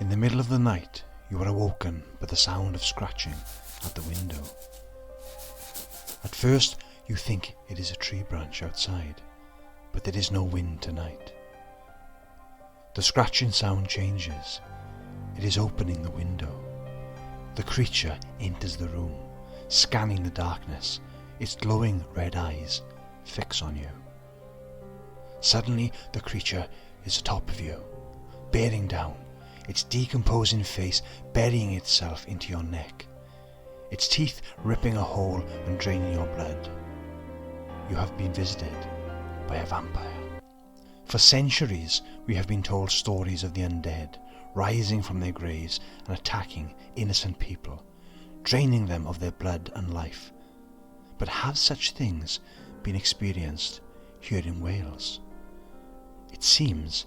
In the middle of the night, you are awoken by the sound of scratching at the window. At first, you think it is a tree branch outside, but there is no wind tonight. The scratching sound changes. It is opening the window. The creature enters the room, scanning the darkness, its glowing red eyes fix on you. Suddenly, the creature is atop of you, bearing down, its decomposing face burying itself into your neck, its teeth ripping a hole and draining your blood. You have been visited by a vampire. For centuries, we have been told stories of the undead, rising from their graves and attacking innocent people, draining them of their blood and life. But have such things been experienced here in Wales? It seems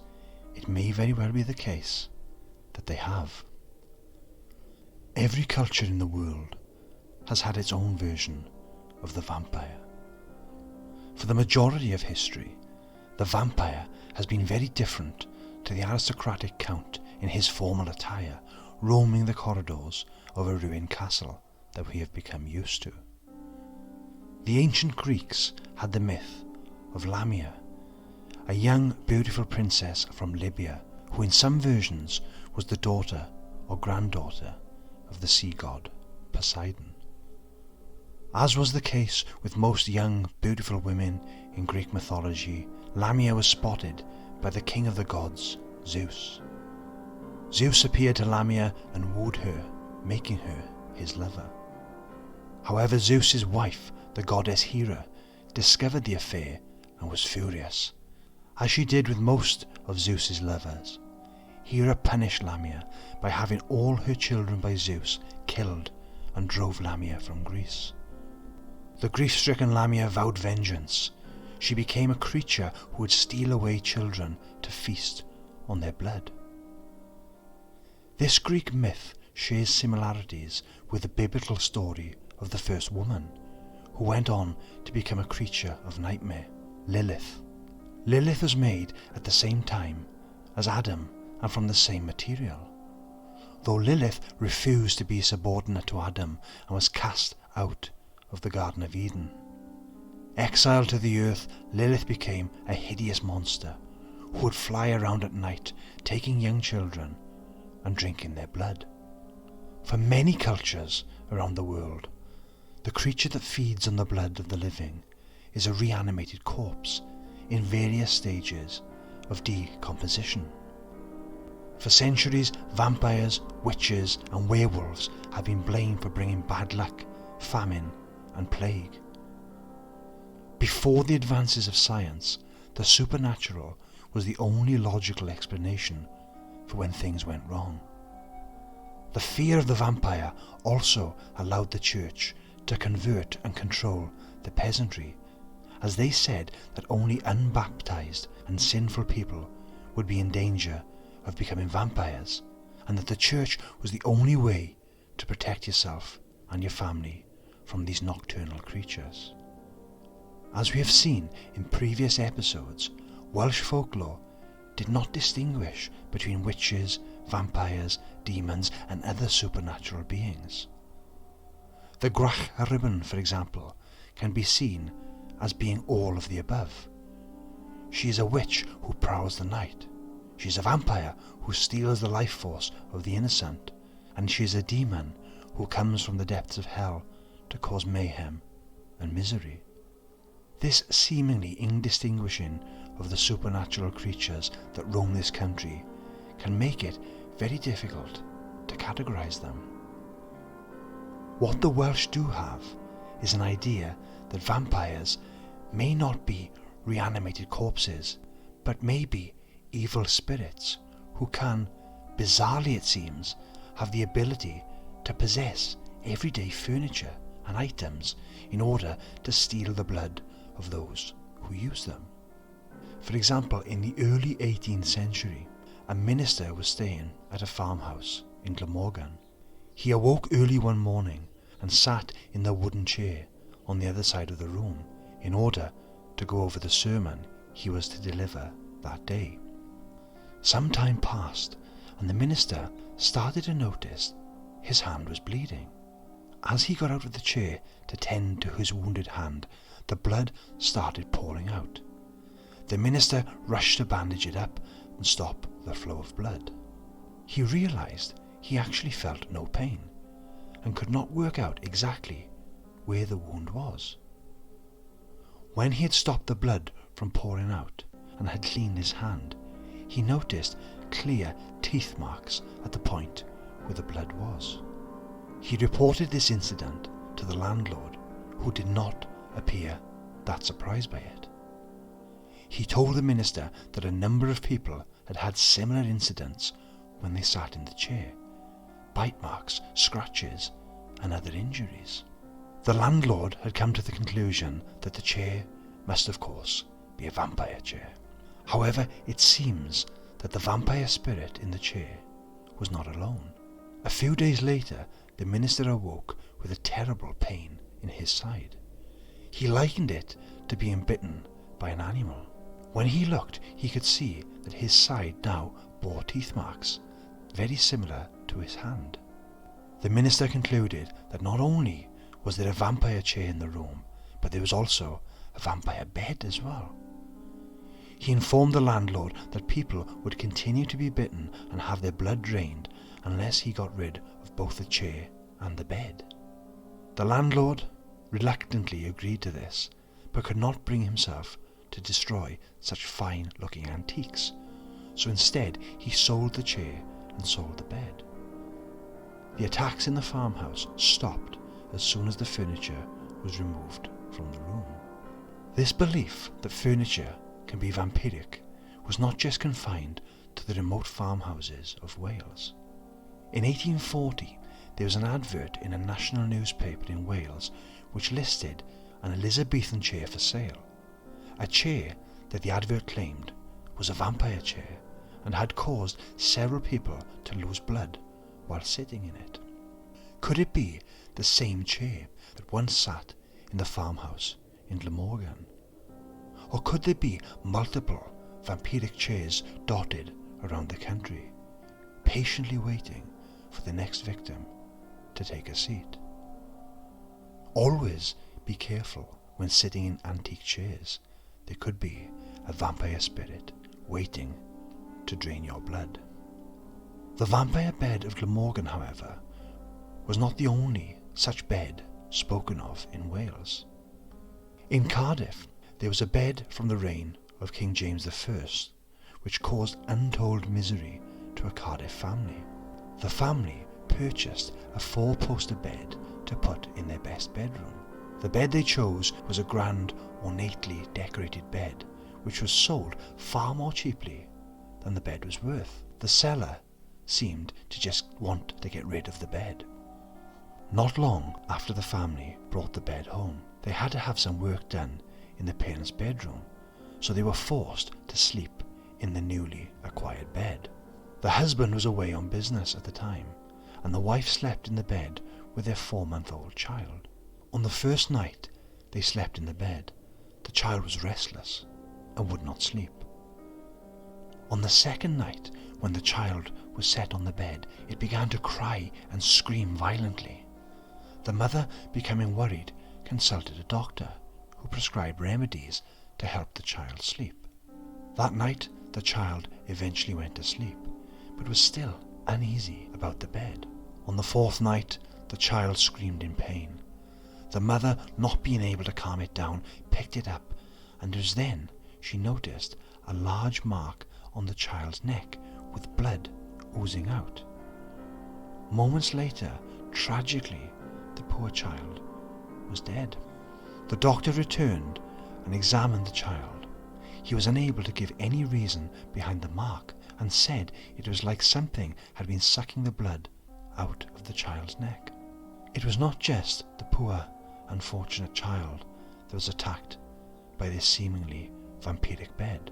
it may very well be the case that they have. Every culture in the world has had its own version of the vampire. For the majority of history, the vampire has been very different to the aristocratic count in his formal attire, roaming the corridors of a ruined castle that we have become used to. The ancient Greeks had the myth of Lamia, a young beautiful princess from Libya who in some versions was the daughter or granddaughter of the sea god Poseidon. As was the case with most young beautiful women in Greek mythology, Lamia was spotted by the king of the gods, Zeus. Zeus appeared to Lamia and wooed her, making her his lover. However, Zeus's wife, the goddess Hera, discovered the affair and was furious. As she did with most of Zeus's lovers, Hera punished Lamia by having all her children by Zeus killed and drove Lamia from Greece. The grief-stricken Lamia vowed vengeance. She became a creature who would steal away children to feast on their blood. This Greek myth shares similarities with the biblical story of the first woman, who went on to become a creature of nightmare, Lilith. Lilith was made at the same time as Adam and from the same material. Though Lilith refused to be subordinate to Adam and was cast out of the Garden of Eden. Exiled to the earth, Lilith became a hideous monster who would fly around at night, taking young children and drinking their blood. For many cultures around the world, the creature that feeds on the blood of the living is a reanimated corpse in various stages of decomposition. For centuries, vampires, witches and werewolves have been blamed for bringing bad luck, famine and plague. Before the advances of science, the supernatural was the only logical explanation for when things went wrong. The fear of the vampire also allowed the church to convert and control the peasantry, as they said that only unbaptized and sinful people would be in danger of becoming vampires, and that the church was the only way to protect yourself and your family from these nocturnal creatures. As we have seen in previous episodes, Welsh folklore did not distinguish between witches, vampires, demons and other supernatural beings. The Gwrach y Ribbon, for example, can be seen as being all of the above. She is a witch who prowls the night. She is a vampire who steals the life force of the innocent, and she is a demon who comes from the depths of hell to cause mayhem and misery. This seemingly indistinguishing of the supernatural creatures that roam this country can make it very difficult to categorize them. What the Welsh do have is an idea that vampires may not be reanimated corpses, but may be evil spirits who can, bizarrely it seems, have the ability to possess everyday furniture and items in order to steal the blood of those who use them. For example, in the early 18th century, a minister was staying at a farmhouse in Glamorgan. He awoke early one morning and sat in the wooden chair on the other side of the room in order to go over the sermon he was to deliver that day. Some time passed, and the minister started to notice his hand was bleeding. As he got out of the chair to tend to his wounded hand, the blood started pouring out. The minister rushed to bandage it up and stop the flow of blood. He realized he actually felt no pain and could not work out exactly where the wound was. When he had stopped the blood from pouring out and had cleaned his hand, he noticed clear teeth marks at the point where the blood was. He reported this incident to the landlord, who did not appear that surprised by it. He told the minister that a number of people had had similar incidents when they sat in the chair: bite marks, scratches, and other injuries. The landlord had come to the conclusion that the chair must of course be a vampire chair. However, it seems that the vampire spirit in the chair was not alone. A few days later, the minister awoke with a terrible pain in his side. He likened it to being bitten by an animal. When he looked, he could see that his side now bore teeth marks, very similar to his hand. The minister concluded that not only was there a vampire chair in the room, but there was also a vampire bed as well. He informed the landlord that people would continue to be bitten and have their blood drained unless he got rid of both the chair and the bed. The landlord reluctantly agreed to this, but could not bring himself to destroy such fine-looking antiques, so instead he sold the chair and sold the bed. The attacks in the farmhouse stopped as soon as the furniture was removed from the room. This belief that furniture can be vampiric was not just confined to the remote farmhouses of Wales. In 1840, there was an advert in a national newspaper in Wales which listed an Elizabethan chair for sale, a chair that the advert claimed was a vampire chair and had caused several people to lose blood while sitting in it. Could it be the same chair that once sat in the farmhouse in Glamorgan? Or could there be multiple vampiric chairs dotted around the country, patiently waiting for the next victim to take a seat? Always be careful when sitting in antique chairs. There could be a vampire spirit waiting to drain your blood. The vampire bed of Glamorgan, however, was not the only such bed spoken of in Wales. In Cardiff, there was a bed from the reign of King James I, which caused untold misery to a Cardiff family. The family purchased a 4-poster bed to put in their best bedroom. The bed they chose was a grand, ornately decorated bed, which was sold far more cheaply than the bed was worth. The seller seemed to just want to get rid of the bed. Not long after the family brought the bed home, they had to have some work done in the parents' bedroom, so they were forced to sleep in the newly acquired bed. The husband was away on business at the time, and the wife slept in the bed with their 4-month-old child. On the first night they slept in the bed, the child was restless and would not sleep. On the second night, when the child was set on the bed, it began to cry and scream violently. The mother, becoming worried, consulted a doctor, who prescribed remedies to help the child sleep. That night the child eventually went to sleep, but was still uneasy about the bed. On the 4th night the child screamed in pain. The mother, not being able to calm it down, picked it up, and it was then she noticed a large mark on the child's neck with blood oozing out. Moments later, tragically, the poor child was dead. The doctor returned and examined the child. He was unable to give any reason behind the mark and said it was like something had been sucking the blood out of the child's neck. It was not just the poor, unfortunate child that was attacked by this seemingly vampiric bed.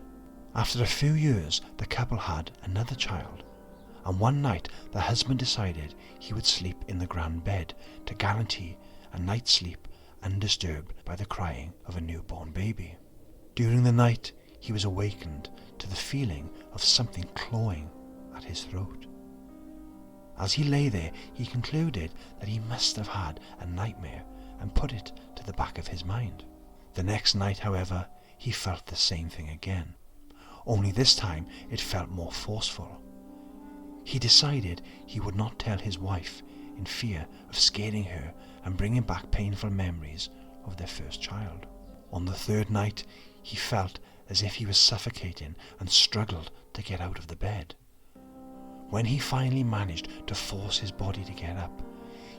After a few years, the couple had another child, and one night the husband decided he would sleep in the grand bed to guarantee a night's sleep undisturbed by the crying of a newborn baby. During the night, he was awakened to the feeling of something clawing at his throat. As he lay there, he concluded that he must have had a nightmare and put it to the back of his mind. The next night, however, he felt the same thing again, only this time it felt more forceful. He decided he would not tell his wife in fear of scaring her and bringing back painful memories of their first child. On the third night, he felt as if he was suffocating and struggled to get out of the bed. When he finally managed to force his body to get up,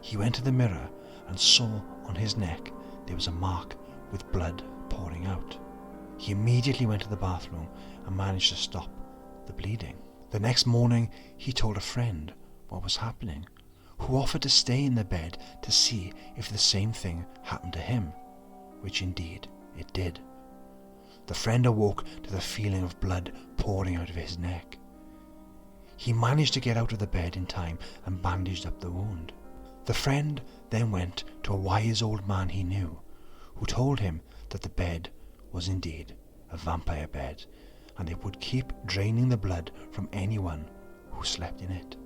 he went to the mirror and saw on his neck there was a mark with blood pouring out. He immediately went to the bathroom and managed to stop the bleeding. The next morning, he told a friend what was happening, who offered to stay in the bed to see if the same thing happened to him, which indeed it did. The friend awoke to the feeling of blood pouring out of his neck. He managed to get out of the bed in time and bandaged up the wound. The friend then went to a wise old man he knew, who told him that the bed was indeed a vampire bed, and it would keep draining the blood from anyone who slept in it.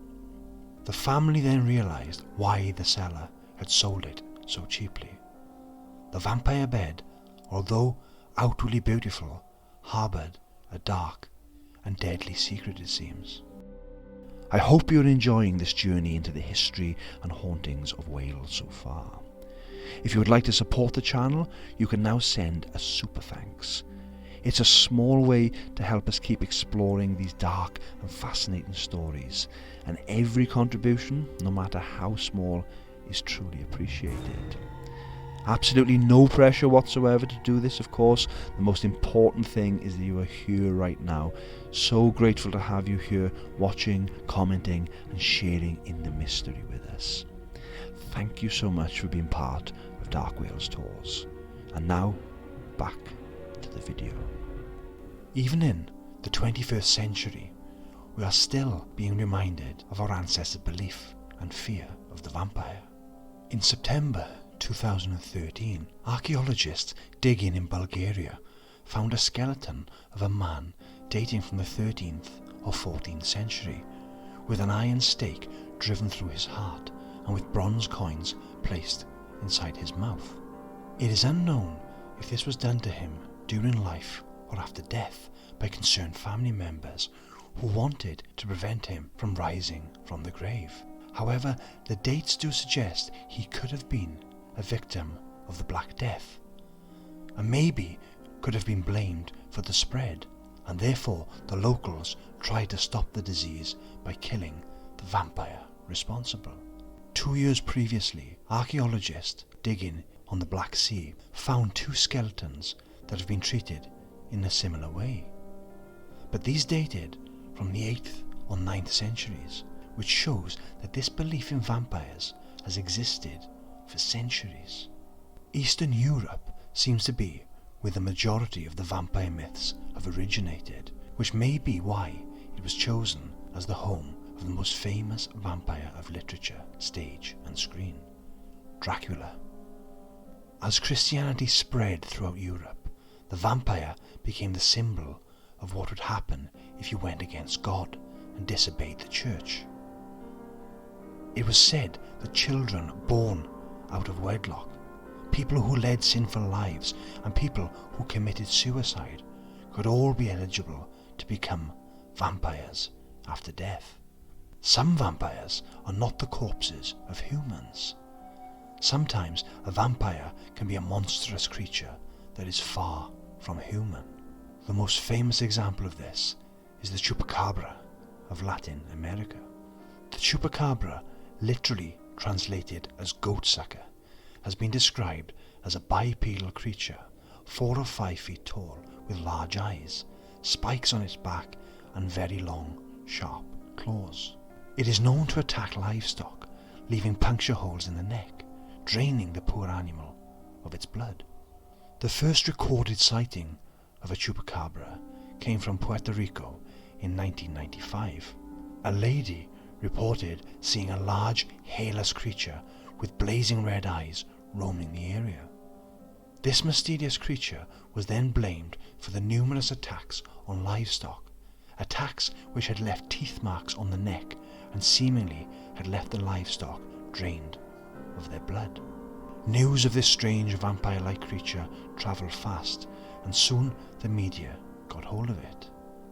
The family then realized why the seller had sold it so cheaply. The vampire bed, although outwardly beautiful, harboured a dark and deadly secret, it seems. I hope you're enjoying this journey into the history and hauntings of Wales so far. If you would like to support the channel, you can now send a super thanks. It's a small way to help us keep exploring these dark and fascinating stories, and every contribution, no matter how small, is truly appreciated. Absolutely no pressure whatsoever to do this, of course. The most important thing is that you are here right now. So grateful to have you here, watching, commenting and sharing in the mystery with us. Thank you so much for being part of Dark Wales Tours. And now, back to the video. Even in the 21st century, we are still being reminded of our ancestors' belief and fear of the vampire. In September 2013, archaeologists digging in Bulgaria found a skeleton of a man dating from the 13th or 14th century, with an iron stake driven through his heart and with bronze coins placed inside his mouth. It is unknown if this was done to him during life or after death by concerned family members who wanted to prevent him from rising from the grave. However, the dates do suggest he could have been a victim of the Black Death, and maybe could have been blamed for the spread, and therefore the locals tried to stop the disease by killing the vampire responsible. 2 years previously, archaeologists digging on the Black Sea found 2 skeletons that have been treated in a similar way, but these dated from the 8th or 9th centuries, which shows that this belief in vampires has existed for centuries. Eastern Europe seems to be where the majority of the vampire myths have originated, which may be why it was chosen as the home of the most famous vampire of literature, stage and screen, Dracula. As Christianity spread throughout Europe, the vampire became the symbol of what would happen if you went against God and disobeyed the church. It was said that children born out of wedlock, people who led sinful lives, and people who committed suicide could all be eligible to become vampires after death. Some vampires are not the corpses of humans. Sometimes a vampire can be a monstrous creature that is far from human. The most famous example of this is the Chupacabra of Latin America. The Chupacabra, literally translated as goat sucker, has been described as a bipedal creature 4 or 5 feet tall with large eyes, spikes on its back and very long, sharp claws. It is known to attack livestock, leaving puncture holes in the neck, draining the poor animal of its blood. The first recorded sighting of a Chupacabra came from Puerto Rico in 1995. A lady reported seeing a large, hairless creature with blazing red eyes roaming the area. This mysterious creature was then blamed for the numerous attacks on livestock, attacks which had left teeth marks on the neck and seemingly had left the livestock drained of their blood. News of this strange vampire-like creature travelled fast, and soon the media got hold of it.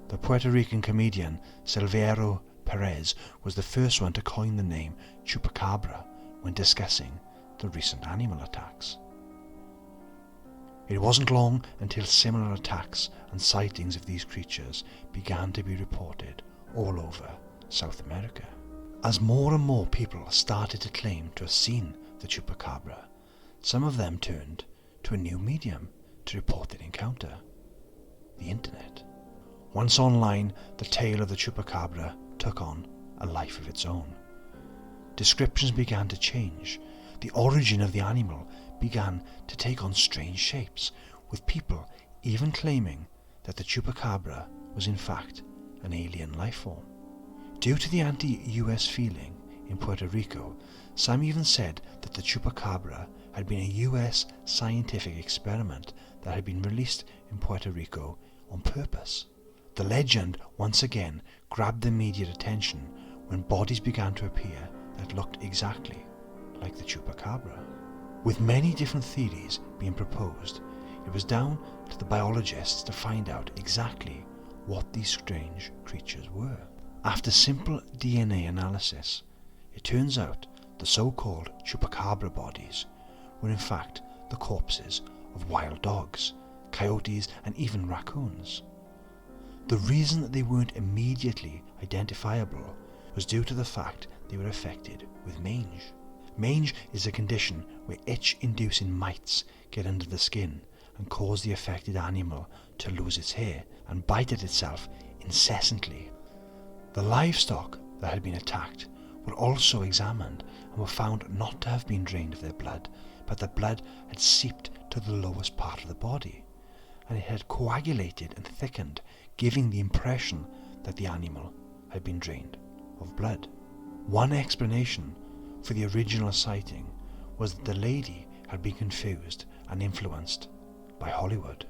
The Puerto Rican comedian Silverio Perez was the first one to coin the name Chupacabra when discussing the recent animal attacks. It wasn't long until similar attacks and sightings of these creatures began to be reported all over South America. As more and more people started to claim to have seen the Chupacabra, some of them turned to a new medium to report their encounter: the internet. Once online, the tale of the Chupacabra took on a life of its own. Descriptions began to change. The origin of the animal began to take on strange shapes, with people even claiming that the Chupacabra was in fact an alien life form. Due to the anti-US feeling in Puerto Rico, some even said that the Chupacabra had been a US scientific experiment that had been released in Puerto Rico on purpose. The legend once again grabbed the media attention when bodies began to appear that looked exactly like the Chupacabra. With many different theories being proposed, it was down to the biologists to find out exactly what these strange creatures were. After simple DNA analysis, it turns out the so-called Chupacabra bodies were in fact the corpses of wild dogs, coyotes and even raccoons. The reason that they weren't immediately identifiable was due to the fact they were affected with mange. Mange is a condition where itch-inducing mites get under the skin and cause the affected animal to lose its hair and bite at itself incessantly. The livestock that had been attacked were also examined and were found not to have been drained of their blood, but the blood had seeped to the lowest part of the body, and it had coagulated and thickened, giving the impression that the animal had been drained of blood. One explanation for the original sighting was that the lady had been confused and influenced by Hollywood.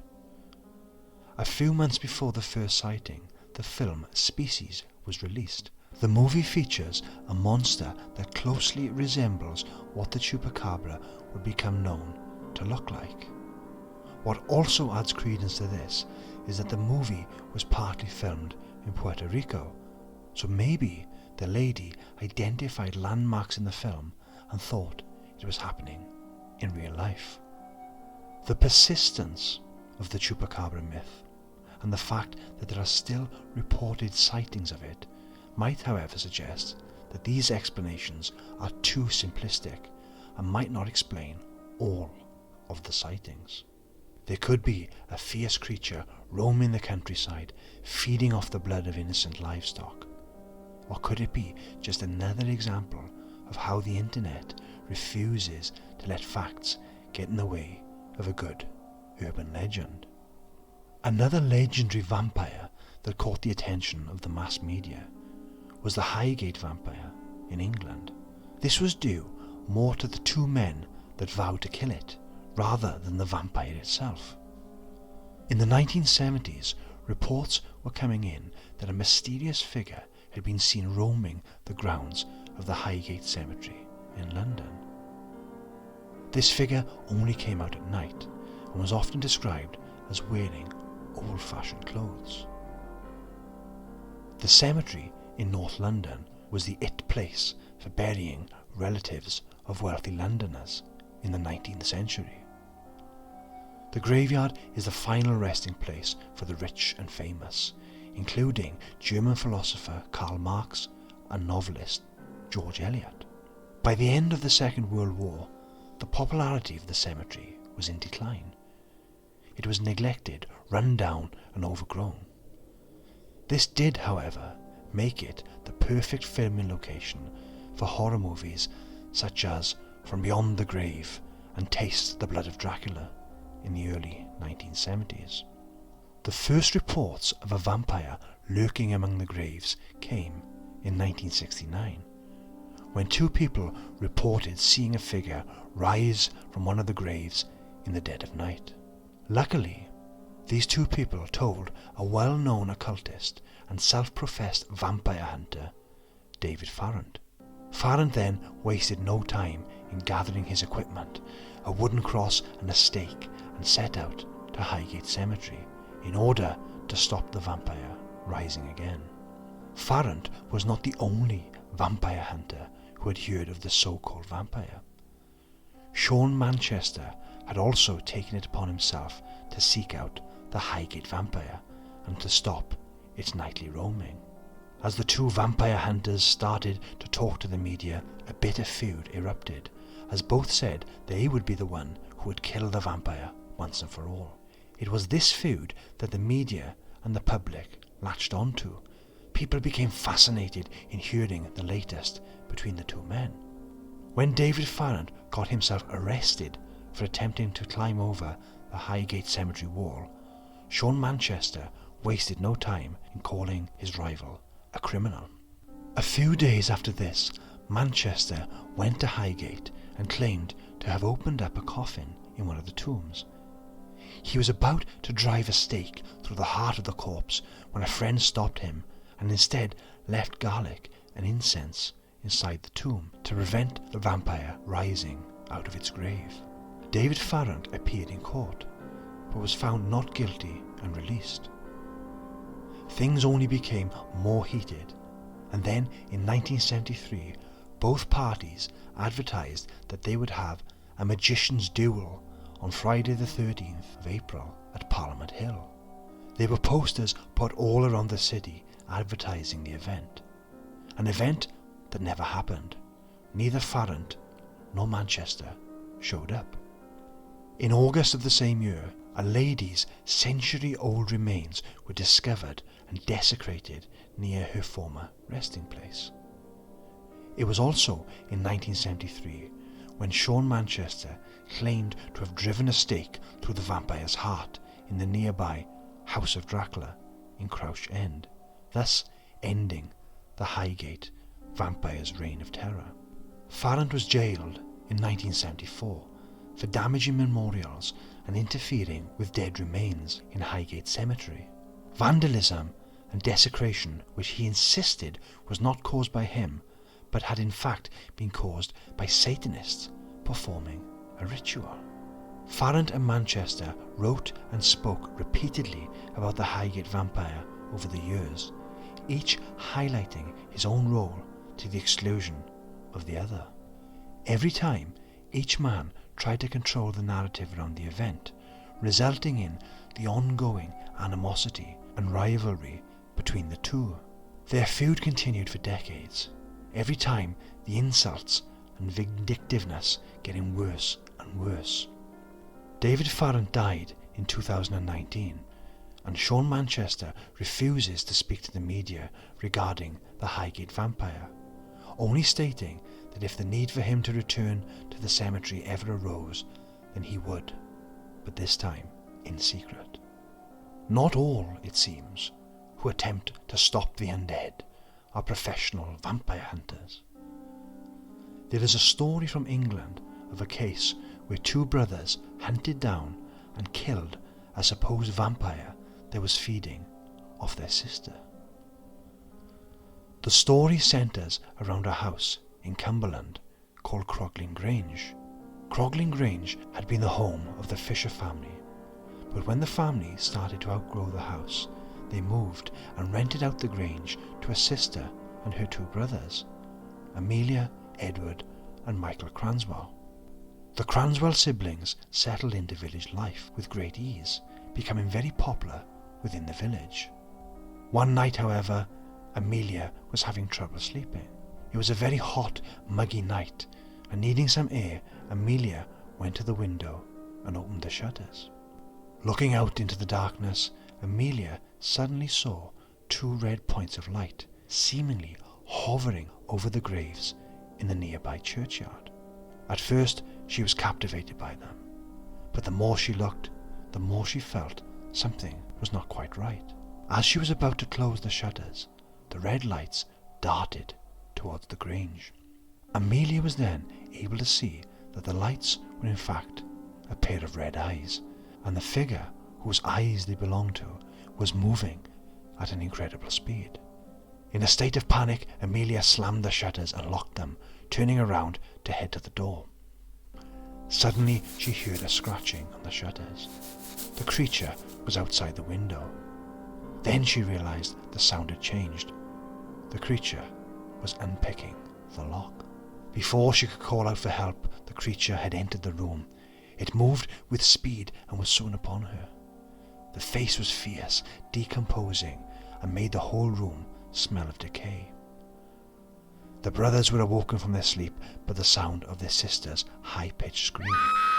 A few months before the first sighting, the film Species was released. The movie features a monster that closely resembles what the Chupacabra would become known to look like. What also adds credence to this is that the movie was partly filmed in Puerto Rico, so maybe the lady identified landmarks in the film and thought it was happening in real life. The persistence of the Chupacabra myth and the fact that there are still reported sightings of it might, however, suggest that these explanations are too simplistic and might not explain all of the sightings. There could be a fierce creature roaming the countryside, feeding off the blood of innocent livestock. Or could it be just another example of how the internet refuses to let facts get in the way of a good urban legend? Another legendary vampire that caught the attention of the mass media was the Highgate Vampire in England. This was due more to the two men that vowed to kill it, rather than the vampire itself. In the 1970s, reports were coming in that a mysterious figure had been seen roaming the grounds of the Highgate Cemetery in London. This figure only came out at night and was often described as wearing old-fashioned clothes. The cemetery in North London was the place for burying relatives of wealthy Londoners in the 19th century. The graveyard is the final resting place for the rich and famous, including German philosopher Karl Marx and novelist George Eliot. By the end of the Second World War, the popularity of the cemetery was in decline. It was neglected, run down and overgrown. This did, however, make it the perfect filming location for horror movies such as From Beyond the Grave and Taste the Blood of Dracula in the early 1970s. The first reports of a vampire lurking among the graves came in 1969, when two people reported seeing a figure rise from one of the graves in the dead of night. Luckily, these two people told a well-known occultist and self-professed vampire hunter, David Farrant. Farrant then wasted no time in gathering his equipment, a wooden cross and a stake, and set out to Highgate Cemetery in order to stop the vampire rising again. Farrant was not the only vampire hunter who had heard of the so-called vampire. Sean Manchester had also taken it upon himself to seek out the Highgate Vampire and to stop its nightly roaming. As the two vampire hunters started to talk to the media, a bitter feud erupted, as both said they would be the one who would kill the vampire once and for all. It was this feud that the media and the public latched onto. People became fascinated in hearing the latest between the two men. When David Farrant got himself arrested for attempting to climb over the Highgate Cemetery wall, Sean Manchester wasted no time in calling his rival a criminal. A few days after this, Manchester went to Highgate and claimed to have opened up a coffin in one of the tombs. He was about to drive a stake through the heart of the corpse when a friend stopped him and instead left garlic and incense inside the tomb to prevent the vampire rising out of its grave. David Farrant appeared in court, but was found not guilty and released. Things only became more heated, and then in 1973 both parties advertised that they would have a magician's duel on Friday the 13th of April at Parliament Hill. There were posters put all around the city advertising the event, an event that never happened. Neither Farrant nor Manchester showed up. In August of the same year, a lady's century-old remains were discovered and desecrated near her former resting place. It was also in 1973 when Sean Manchester claimed to have driven a stake through the vampire's heart in the nearby House of Dracula in Crouch End, thus ending the Highgate vampire's reign of terror. Farrant was jailed in 1974 for damaging memorials and interfering with dead remains in Highgate Cemetery. Vandalism and desecration which he insisted was not caused by him, but had in fact been caused by Satanists performing a ritual. Farrant and Manchester wrote and spoke repeatedly about the Highgate Vampire over the years, each highlighting his own role to the exclusion of the other. Every time, each man tried to control the narrative around the event, resulting in the ongoing animosity and rivalry between the two. Their feud continued for decades, every time the insults and vindictiveness getting worse and worse. David Farrant died in 2019, and Sean Manchester refuses to speak to the media regarding the Highgate Vampire, only stating that if the need for him to return to the cemetery ever arose, then he would, but this time in secret. Not all, it seems, who attempt to stop the undead are professional vampire hunters. There is a story from England of a case where two brothers hunted down and killed a supposed vampire that was feeding off their sister. The story centres around a house in Cumberland called Croglin Grange. Croglin Grange had been the home of the Fisher family, but when the family started to outgrow the house, they moved and rented out the Grange to a sister and her two brothers, Amelia, Edward and Michael Cranswell. The Cranswell siblings settled into village life with great ease, becoming very popular within the village. One night, however, Amelia was having trouble sleeping. It was a very hot, muggy night, and needing some air, Amelia went to the window and opened the shutters. Looking out into the darkness, Amelia suddenly saw two red points of light, seemingly hovering over the graves in the nearby churchyard. At first, she was captivated by them, but the more she looked, the more she felt something was not quite right. As she was about to close the shutters, the red lights darted towards the Grange. Amelia was then able to see that the lights were in fact a pair of red eyes, and the figure whose eyes they belonged to was moving at an incredible speed. In a state of panic, Amelia slammed the shutters and locked them, turning around to head to the door. Suddenly she heard a scratching on the shutters. The creature was outside the window. Then she realised the sound had changed. The creature was unpicking the lock. Before she could call out for help, the creature had entered the room. It moved with speed and was soon upon her. The face was fierce, decomposing, and made the whole room smell of decay. The brothers were awoken from their sleep by the sound of their sister's high-pitched scream.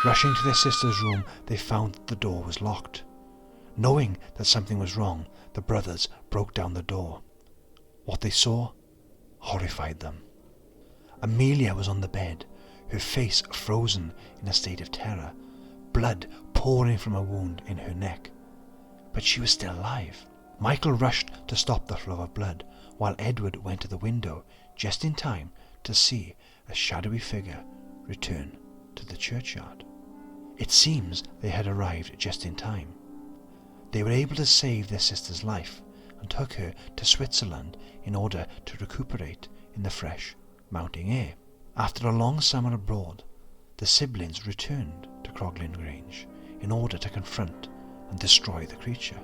Rushing to their sister's room, they found that the door was locked. Knowing that something was wrong, the brothers broke down the door. What they saw horrified them. Amelia was on the bed, her face frozen in a state of terror, blood pouring from a wound in her neck. But she was still alive. Michael rushed to stop the flow of blood, while Edward went to the window just in time to see a shadowy figure return to the churchyard. It seems they had arrived just in time. They were able to save their sister's life and took her to Switzerland in order to recuperate in the fresh mountain air. After a long summer abroad, the siblings returned to Croglin Grange in order to confront and destroy the creature.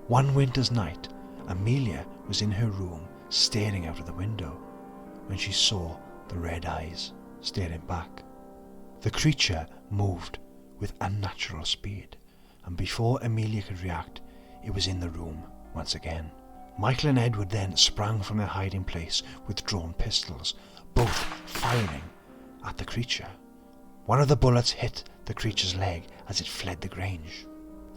One winter's night, Amelia was in her room staring out of the window when she saw the red eyes staring back. The creature moved with unnatural speed, and before Amelia could react, it was in the room once again. Michael and Edward then sprang from their hiding place with drawn pistols, both firing at the creature. One of the bullets hit the creature's leg as it fled the grange.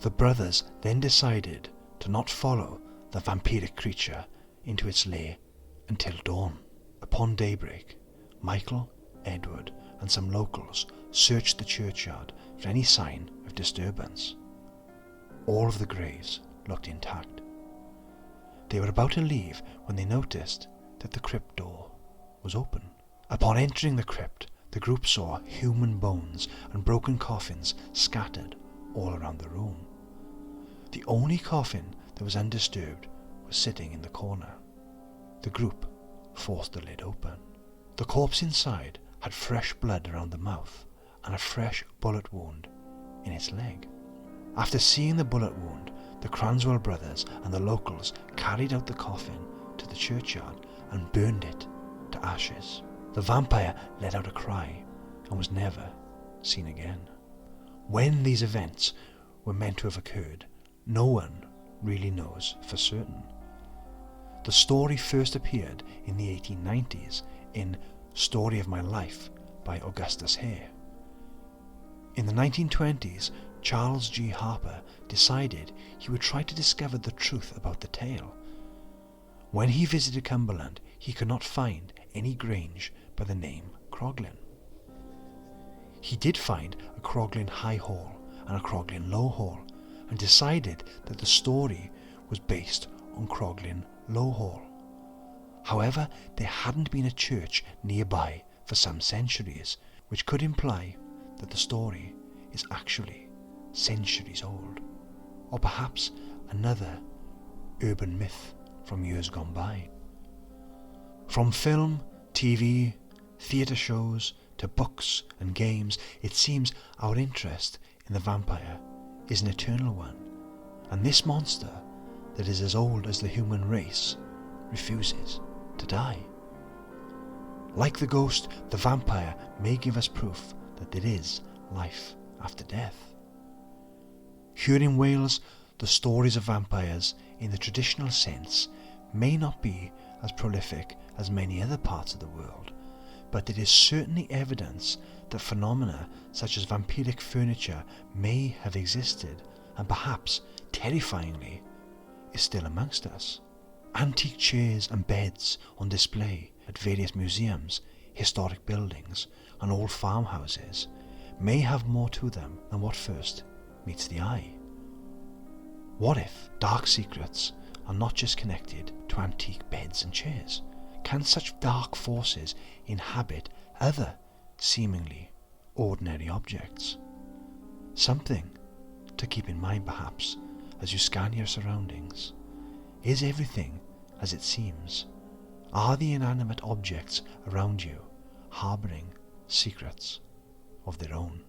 The brothers then decided to not follow the vampiric creature into its lair until dawn. Upon daybreak, Michael, Edward, and some locals searched the churchyard for any sign of disturbance. All of the graves looked intact. They were about to leave when they noticed that the crypt door was open. Upon entering the crypt, the group saw human bones and broken coffins scattered all around the room. The only coffin that was undisturbed was sitting in the corner. The group forced the lid open. The corpse inside had fresh blood around the mouth and a fresh bullet wound in its leg. After seeing the bullet wound, the Cranswell brothers and the locals carried out the coffin to the churchyard and burned it to ashes. The vampire let out a cry and was never seen again. When these events were meant to have occurred, no one really knows for certain. The story first appeared in the 1890s in Story of My Life by Augustus Hare. In the 1920s, Charles G. Harper decided he would try to discover the truth about the tale. When he visited Cumberland, he could not find any grange by the name Croglin. He did find a Croglin High Hall and a Croglin Low Hall, and decided that the story was based on Croglin Low Hall. However, there hadn't been a church nearby for some centuries, which could imply that the story is actually centuries old, or perhaps another urban myth from years gone by. From film, TV, theatre shows, to books and games, it seems our interest in the vampire is an eternal one, and this monster that is as old as the human race refuses to die. Like the ghost, the vampire may give us proof that there is life after death. Here in Wales, the stories of vampires in the traditional sense may not be as prolific as many other parts of the world, but there is certainly evidence that phenomena such as vampiric furniture may have existed, and perhaps, terrifyingly, is still amongst us. Antique chairs and beds on display at various museums, historic buildings, and old farmhouses may have more to them than what first meets the eye. What if dark secrets are not just connected to antique beds and chairs? Can such dark forces inhabit other seemingly ordinary objects? Something to keep in mind perhaps as you scan your surroundings. Is everything as it seems, Are the inanimate objects around you harbouring secrets of their own?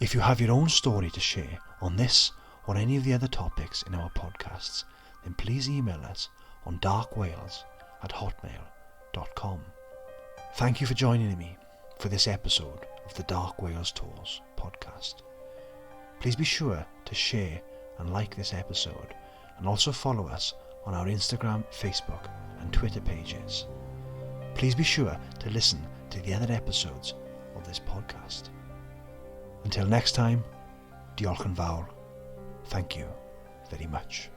If you have your own story to share on this or any of the other topics in our podcasts, then please email us on darkwales@hotmail.com. Thank you for joining me for this episode of the Dark Wales Tours podcast. Please be sure to share and like this episode, and also follow us on our Instagram, Facebook and Twitter pages. Please be sure to listen to the other episodes of this podcast. Until next time, diolch yn fawr. Thank you very much.